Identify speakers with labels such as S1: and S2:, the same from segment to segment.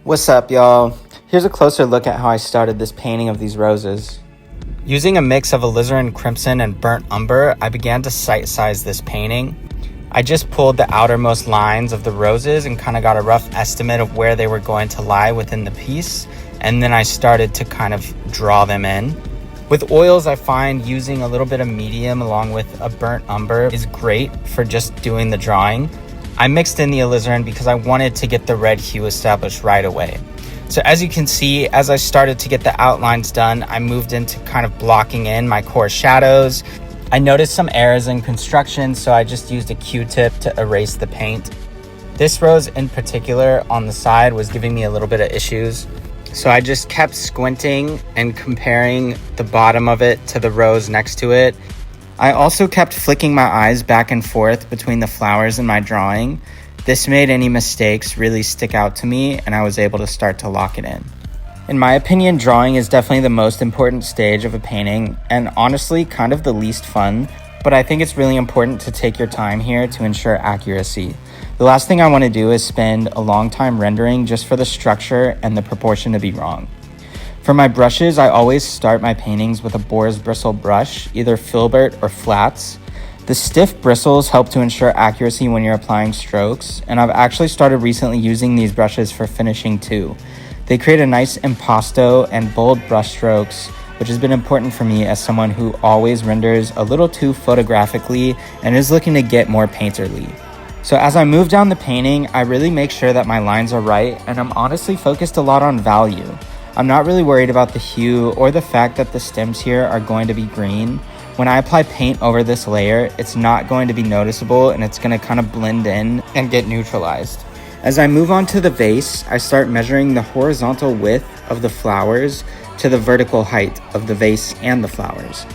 S1: What's up, y'all? Here's a closer look at how I started this painting of these roses. Using a mix of alizarin crimson and burnt umber, I began to sight size this painting. I just pulled the outermost lines of the roses and kind of got a rough estimate of where they were going to lie within the piece, and then I started to kind of draw them in. With oils, I find using a little bit of medium along with a burnt umber is great for just doing the drawing. I mixed in the alizarin because I wanted to get the red hue established right away. So as you can see, as I started to get the outlines done, I moved into kind of blocking in my core shadows. I noticed some errors in construction, so I just used a Q-tip to erase the paint. This rose in particular on the side was giving me a little bit of issues. So I just kept squinting and comparing the bottom of it to the rose next to it. I also kept flicking my eyes back and forth between the flowers in my drawing. This made any mistakes really stick out to me, and I was able to start to lock it in. In my opinion, drawing is definitely the most important stage of a painting, and honestly kind of the least fun, but I think it's really important to take your time here to ensure accuracy. The last thing I want to do is spend a long time rendering just for the structure and the proportion to be wrong. For my brushes, I always start my paintings with a boar's bristle brush, either filbert or flats. The stiff bristles help to ensure accuracy when you're applying strokes, and I've actually started recently using these brushes for finishing too. They create a nice impasto and bold brush strokes, which has been important for me as someone who always renders a little too photographically and is looking to get more painterly. So as I move down the painting, I really make sure that my lines are right, and I'm honestly focused a lot on value. I'm not really worried about the hue or the fact that the stems here are going to be green. When I apply paint over this layer, it's not going to be noticeable and it's going to kind of blend in and get neutralized. As I move on to the vase, I start measuring the horizontal width of the flowers to the vertical height of the vase and the flowers.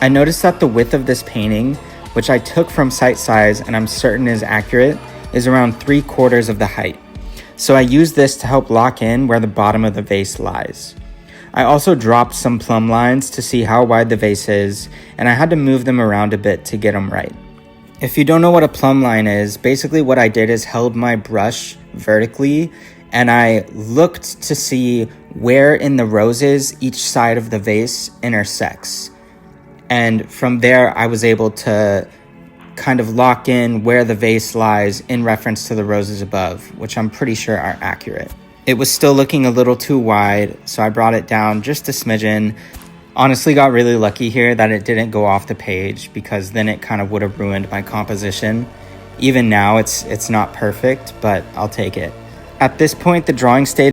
S1: I noticed that the width of this painting, which I took from sight size and I'm certain is accurate, is around 3/4 of the height. So I use this to help lock in where the bottom of the vase lies. I also dropped some plumb lines to see how wide the vase is, and I had to move them around a bit to get them right. If you don't know what a plumb line is, basically what I did is held my brush vertically and I looked to see where in the roses each side of the vase intersects. And from there, I was able to kind of lock in where the vase lies in reference to the roses above, which I'm pretty sure are accurate. It was still looking a little too wide, so I brought it down just a smidgen. Honestly, got really lucky here that it didn't go off the page, because then it kind of would have ruined my composition. Even now, it's not perfect, but I'll take it. At this point, the drawing stage